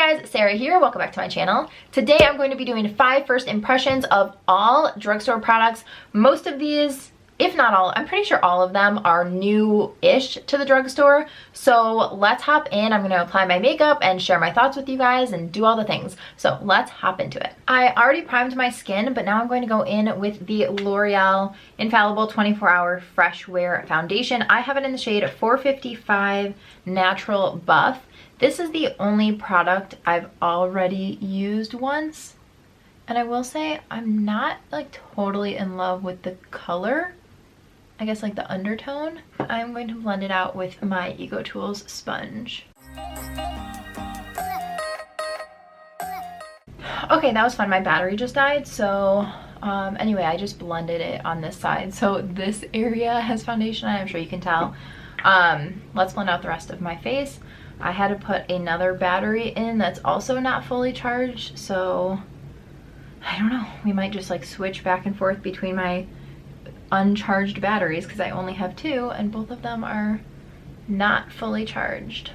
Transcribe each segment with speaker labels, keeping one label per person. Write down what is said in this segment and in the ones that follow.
Speaker 1: guys, Sarah here. Welcome back to my channel. Today I'm going to be doing 5 first impressions of all drugstore products. Most of these, if not all, I'm pretty sure all of them are new-ish to the drugstore. So let's hop in. I'm going to apply my makeup and share my thoughts with you guys and do all the things. So let's hop into it. I already primed my skin, but now I'm going to go in with the L'Oreal Infallible 24-Hour Fresh Wear Foundation. I have it in the shade 455 Natural Buff. This is the only product I've already used once. And I will say I'm not like totally in love with the color. I guess like the undertone. I'm going to blend it out with my Ecotools Sponge. Okay, that was fun. My battery just died, so anyway, I just blended it on this side. So this area has foundation, I'm sure you can tell. Let's blend out the rest of my face. I had to put another battery in that's also not fully charged, so I don't know. We might just like switch back and forth between my uncharged batteries because I only have 2 and both of them are not fully charged.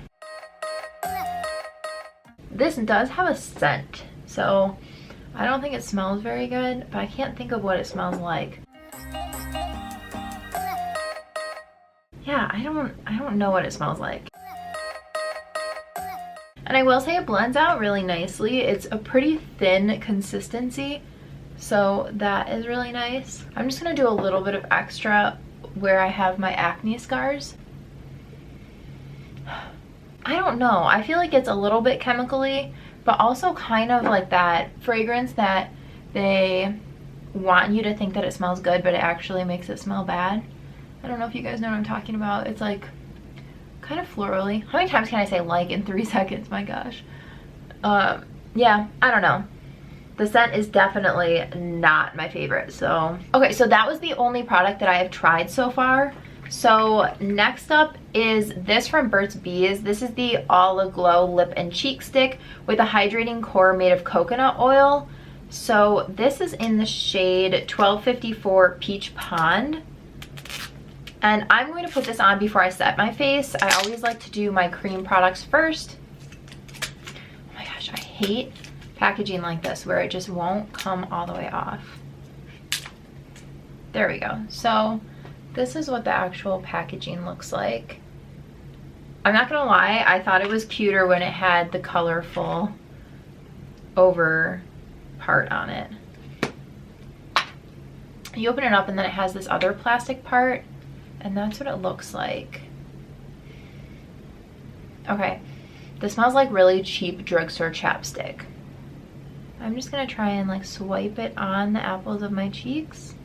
Speaker 1: This does have a scent, so I don't think it smells very good, but I can't think of what it smells like. Yeah, I don't know what it smells like. And I will say it blends out really nicely. It's a pretty thin consistency, so that is really nice. I'm just gonna do a little bit of extra where I have my acne scars. I don't know, I feel like it's a little bit chemically, but also kind of like that fragrance that they want you to think that it smells good, but it actually makes it smell bad. I don't know if you guys know what I'm talking about. It's like kind of florally. How many times can I say like in 3 seconds? My gosh. Yeah, I don't know. The scent is definitely not my favorite. So okay, so that was the only product that I have tried so far. So next up is this from Burt's Bees. This is the Aglow Lip and Cheek Stick with a hydrating core made of coconut oil. So this is in the shade 1254 Peach Pond. And I'm going to put this on before I set my face. I always like to do my cream products first. Oh my gosh, I hate packaging like this where it just won't come all the way off. There we go. So this is what the actual packaging looks like. I'm not gonna lie, I thought it was cuter when it had the colorful over part on it. You open it up and then it has this other plastic part. And that's what it looks like. Okay, this smells like really cheap drugstore chapstick. I'm just gonna try and like swipe it on the apples of my cheeks.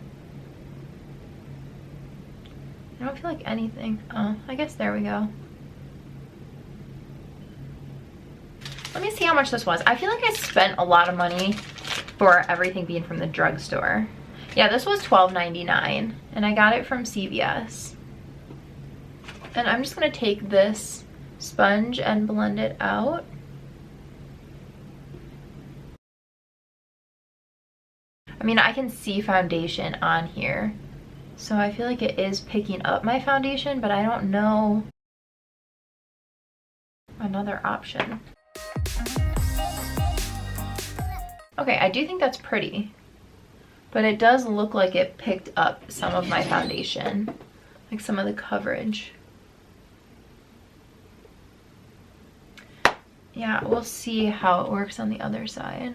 Speaker 1: I don't feel like anything. Oh, I guess there we go. Let me see how much this was. I feel like I spent a lot of money for everything being from the drugstore. Yeah, this was $12.99 and I got it from CVS. And I'm just gonna take this sponge and blend it out. I mean, I can see foundation on here, so I feel like it is picking up my foundation, but I don't know another option. Okay, I do think that's pretty. But it does look like it picked up some of my foundation, like some of the coverage. Yeah, we'll see how it works on the other side.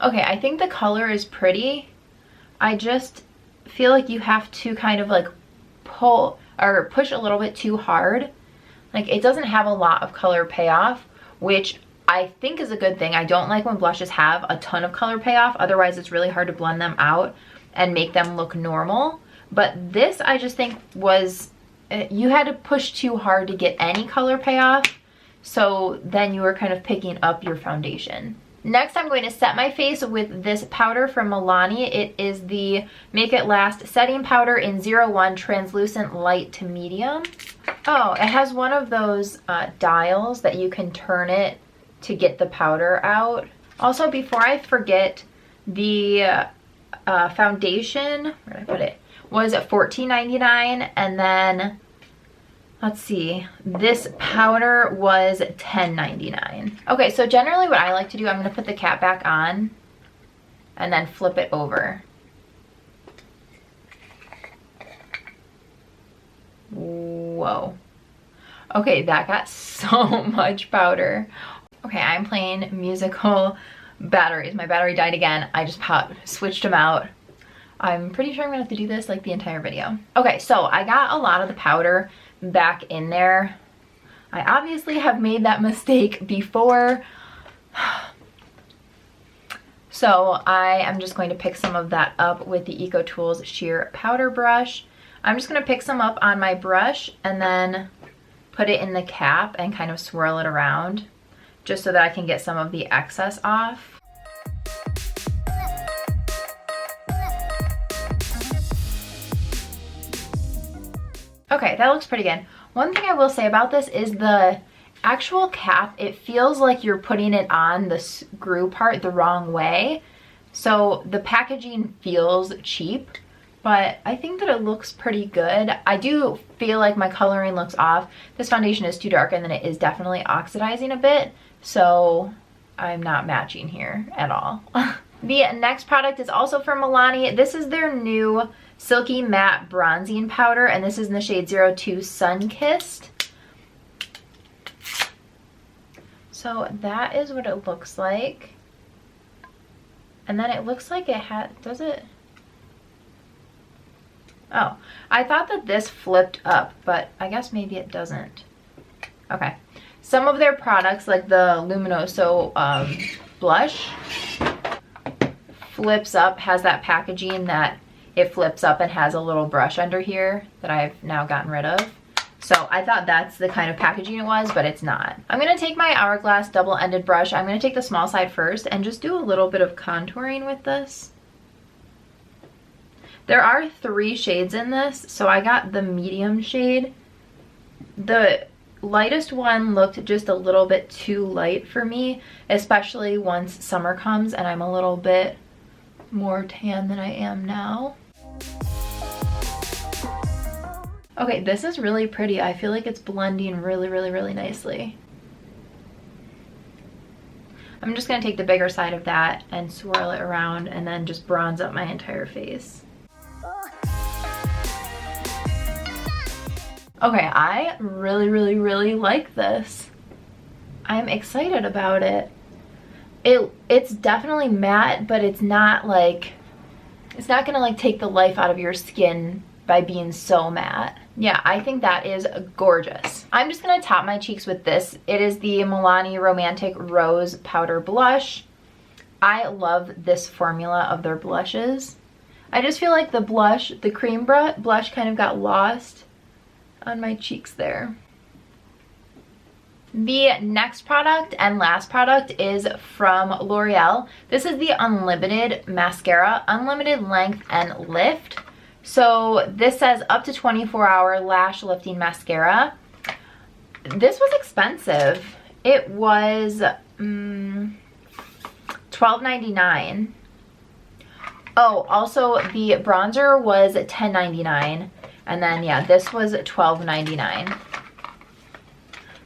Speaker 1: Okay, I think the color is pretty. I just feel like you have to kind of like pull or push a little bit too hard. Like it doesn't have a lot of color payoff, which I think is a good thing. I don't like when blushes have a ton of color payoff. Otherwise, it's really hard to blend them out and make them look normal. But this, I just think was, you had to push too hard to get any color payoff. So then you were kind of picking up your foundation. Next, I'm going to set my face with this powder from Milani. It is the Make It Last Setting Powder in 01 Translucent Light to Medium. Oh, it has one of those dials that you can turn it to get the powder out. Also, before I forget, the foundation, where did I put it, was $14.99, and then Let's see, this powder was $10.99. Okay, so generally what I like to do, I'm gonna put the cap back on and then flip it over. Whoa. Okay, that got so much powder. Okay, I'm playing musical batteries. My battery died again. I just switched them out. I'm pretty sure I'm gonna have to do this like the entire video. Okay, so I got a lot of the powder back in there. I obviously have made that mistake before. So I am just going to pick some of that up with the Ecotools sheer powder brush. I'm just gonna pick some up on my brush and then put it in the cap and kind of swirl it around just so that I can get some of the excess off. Okay, that looks pretty good. One thing I will say about this is the actual cap, it feels like you're putting it on the screw part the wrong way. So the packaging feels cheap, but I think that it looks pretty good. I do feel like my coloring looks off. This foundation is too dark and then it is definitely oxidizing a bit. So I'm not matching here at all. The next product is also from Milani. This is their new Silky Matte Bronzing Powder, and this is in the shade 02 Sun Kissed. So that is what it looks like. And then it looks like it does it? Oh, I thought that this flipped up, but I guess maybe it doesn't. Okay. Some of their products, like the Luminoso blush, flips up, has that packaging that it flips up and has a little brush under here that I've now gotten rid of. So I thought that's the kind of packaging it was, but it's not. I'm gonna take my Hourglass double-ended brush. I'm gonna take the small side first and just do a little bit of contouring with this. There are 3 shades in this, so I got the medium shade. The lightest one looked just a little bit too light for me, especially once summer comes and I'm a little bit more tan than I am now. Okay, this is really pretty. I feel like it's blending really nicely. I'm just gonna take the bigger side of that and swirl it around and then just bronze up my entire face. Okay, I really like this. I'm excited about it. It's definitely matte, but it's not like, it's not gonna like take the life out of your skin by being so matte. Yeah, I think that is gorgeous. I'm just gonna top my cheeks with this. It is the Milani Romantic Rose Powder Blush. I love this formula of their blushes. I just feel like the blush, the cream blush kind of got lost on my cheeks there. The next product and last product is from L'Oreal. This is the Unlimited Mascara, Unlimited Length and Lift. So this says up to 24-hour lash lifting mascara. This was expensive. It was $12.99. Oh, also the bronzer was $10.99. And then yeah, this was $12.99.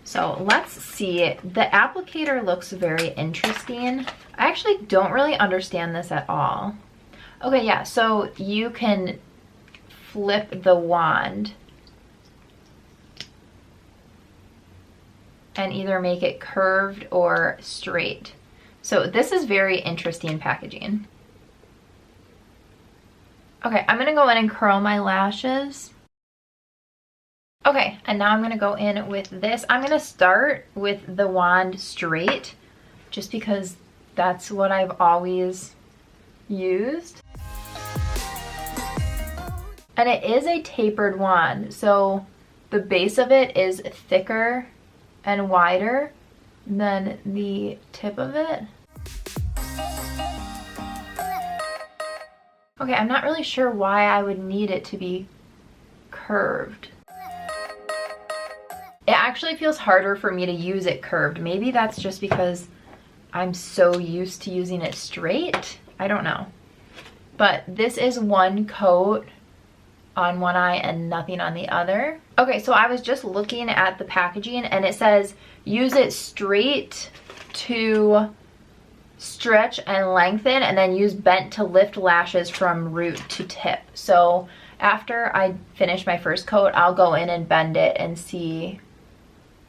Speaker 1: So let's see. The applicator looks very interesting. I actually don't really understand this at all. Okay, yeah, so you can flip the wand and either make it curved or straight. So this is very interesting packaging. Okay, I'm gonna go in and curl my lashes. Okay, and now I'm gonna go in with this. I'm gonna start with the wand straight, just because that's what I've always used. And it is a tapered wand, so the base of it is thicker and wider than the tip of it. Okay, I'm not really sure why I would need it to be curved. It actually feels harder for me to use it curved. Maybe that's just because I'm so used to using it straight. I don't know. But this is one coat on one eye and nothing on the other. Okay, so I was just looking at the packaging and it says use it straight to stretch and lengthen, and then use bent to lift lashes from root to tip. So after I finish my first coat, I'll go in and bend it and see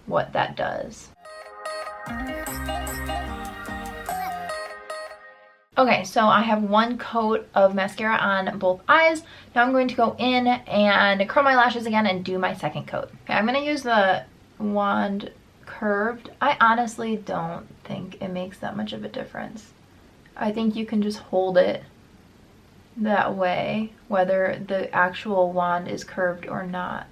Speaker 1: what that does. Okay, so I have one coat of mascara on both eyes. Now I'm going to go in and curl my lashes again and do my second coat. Okay, I'm going to use the wand curved. I honestly don't think it makes that much of a difference. I think you can just hold it that way, whether the actual wand is curved or not.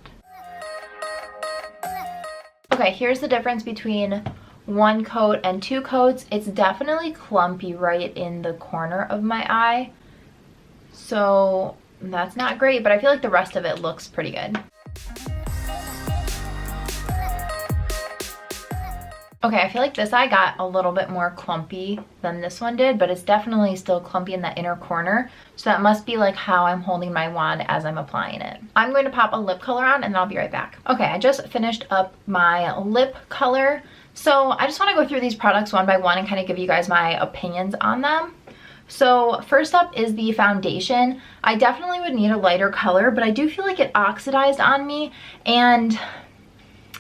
Speaker 1: Okay, here's the difference between one coat and two coats. It's definitely clumpy right in the corner of my eye, so that's not great, but I feel like the rest of it looks pretty good. Okay, I feel like this eye got a little bit more clumpy than this one did, but it's definitely still clumpy in that inner corner. So that must be like how I'm holding my wand as I'm applying it. I'm going to pop a lip color on and then I'll be right back. Okay, I just finished up my lip color. So I just want to go through these products one by one and kind of give you guys my opinions on them. So first up is the foundation. I definitely would need a lighter color, but I do feel like it oxidized on me, and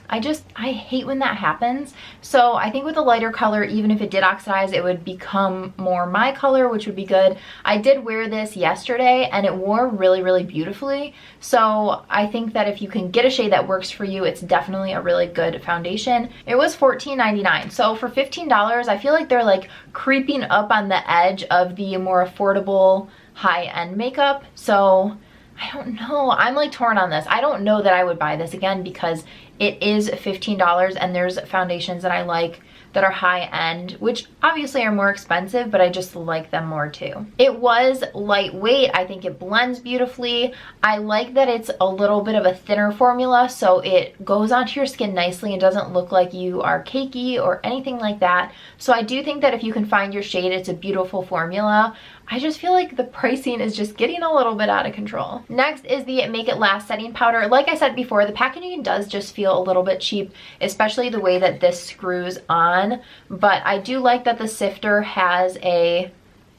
Speaker 1: I hate when that happens. So I think with a lighter color, even if it did oxidize, it would become more my color, which would be good. I did wear this yesterday and it wore really, really beautifully. So I think that if you can get a shade that works for you, it's definitely a really good foundation. It was $14.99. So for $15, I feel like they're like creeping up on the edge of the more affordable high-end makeup. So I don't know. I'm like torn on this. I don't know that I would buy this again because it is $15 and there's foundations that I like that are high end, which obviously are more expensive, but I just like them more too. It was lightweight. I think it blends beautifully. I like that it's a little bit of a thinner formula, so it goes onto your skin nicely and doesn't look like you are cakey or anything like that. So I do think that if you can find your shade, it's a beautiful formula. I just feel like the pricing is just getting a little bit out of control. Next is the Make It Last setting powder. Like I said before, the packaging does just feel a little bit cheap, especially the way that this screws on. But I do like that the sifter has a,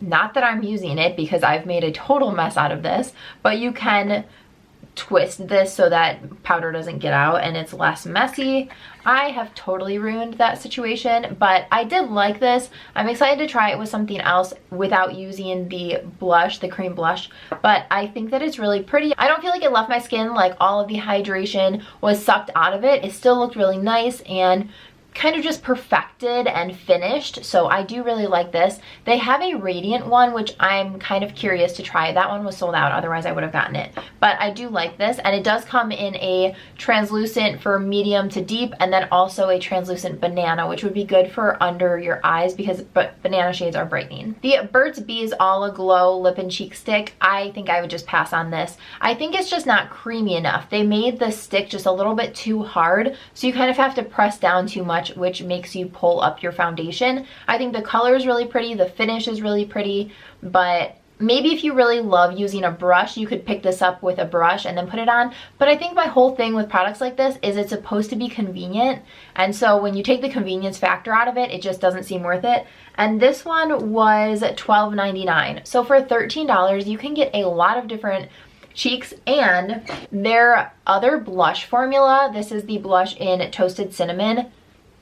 Speaker 1: not that I'm using it because I've made a total mess out of this, but you can twist this so that powder doesn't get out and it's less messy. I have totally ruined that situation, but I did like this. I'm excited to try it with something else without using the blush, the cream blush, but I think that it's really pretty. I don't feel like it left my skin like all of the hydration was sucked out of it. It still looked really nice and kind of just perfected and finished, so I do really like this. They have a radiant one, which I'm kind of curious to try. That one was sold out, otherwise I would have gotten it. But I do like this, and it does come in a translucent for medium to deep, and then also a translucent banana, which would be good for under your eyes because banana shades are brightening. The Burt's Bees All Aglow Lip and Cheek Stick, I think I would just pass on this. I think it's just not creamy enough. They made the stick just a little bit too hard, so you kind of have to press down too much, which makes you pull up your foundation. I think the color is really pretty, the finish is really pretty, but maybe if you really love using a brush, you could pick this up with a brush and then put it on. But I think my whole thing with products like this is it's supposed to be convenient, and so when you take the convenience factor out of it, it just doesn't seem worth it. And this one was $12.99. So for $13, you can get a lot of different cheeks, and their other blush formula, this is the blush in Toasted Cinnamon,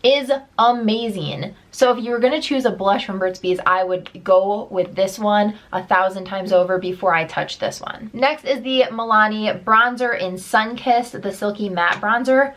Speaker 1: is amazing. So if you were gonna choose a blush from Burt's Bees, I would go with this one 1,000 times over before I touch this one. Next is the Milani bronzer in Sunkissed, the Silky Matte Bronzer.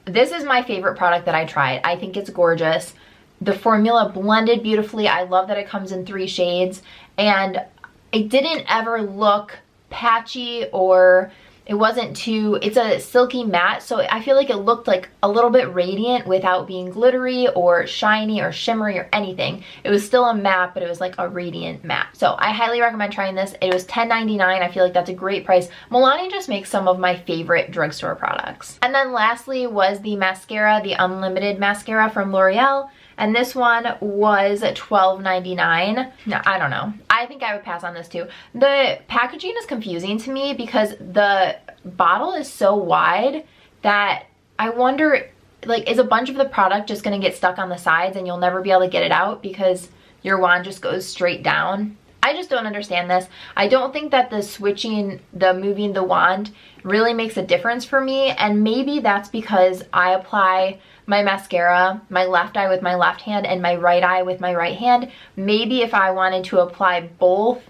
Speaker 1: This is my favorite product that I tried. I think it's gorgeous. The formula blended beautifully. I love that it comes in 3 shades, and it didn't ever look patchy, or it wasn't too, it's a silky matte, so I feel like it looked like a little bit radiant without being glittery or shiny or shimmery or anything. It was still a matte, but it was like a radiant matte. So I highly recommend trying this. It was $10.99. I feel like that's a great price. Milani just makes some of my favorite drugstore products. And then lastly was the mascara, the Unlimited mascara from L'Oreal. and this one was $12.99. No, I don't know. I think I would pass on this too. The packaging is confusing to me because the bottle is so wide that I wonder, like, is a bunch of the product just gonna get stuck on the sides and you'll never be able to get it out because your wand just goes straight down? I just don't understand this. I don't think that the moving the wand really makes a difference for me, and maybe that's because I apply my mascara, my left eye with my left hand and my right eye with my right hand. Maybe if I wanted to apply both,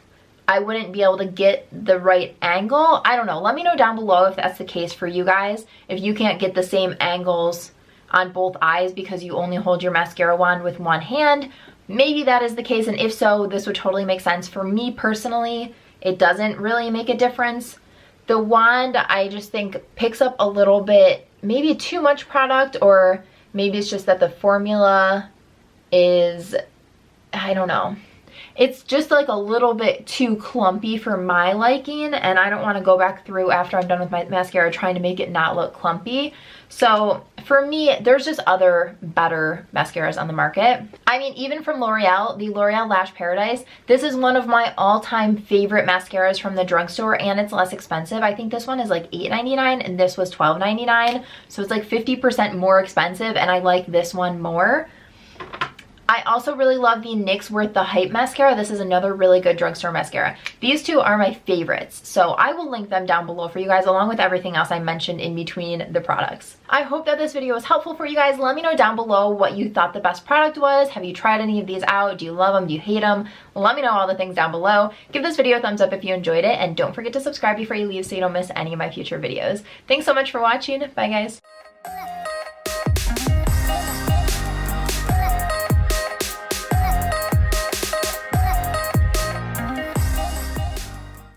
Speaker 1: I wouldn't be able to get the right angle. I don't know. Let me know down below if that's the case for you guys. If you can't get the same angles on both eyes because you only hold your mascara wand with one hand. Maybe that is the case, and if so, this would totally make sense. For me personally, it doesn't really make a difference. The wand, I just think, picks up a little bit, maybe too much product, or maybe it's just that the formula is, I don't know. It's just like a little bit too clumpy for my liking, and I don't want to go back through after I'm done with my mascara trying to make it not look clumpy. So for me, there's just other better mascaras on the market. I mean, even from L'Oreal, the L'Oreal Lash Paradise, this is one of my all-time favorite mascaras from the drugstore, and it's less expensive. I think this one is like $8.99 and this was $12.99, so it's like 50% more expensive, and I like this one more. I also really love the NYX Worth the Hype mascara. This is another really good drugstore mascara. These two are my favorites, so I will link them down below for you guys along with everything else I mentioned in between the products. I hope that this video was helpful for you guys. Let me know down below what you thought the best product was. Have you tried any of these out? Do you love them? Do you hate them? Let me know all the things down below. Give this video a thumbs up if you enjoyed it, and don't forget to subscribe before you leave so you don't miss any of my future videos. Thanks so much for watching. Bye guys.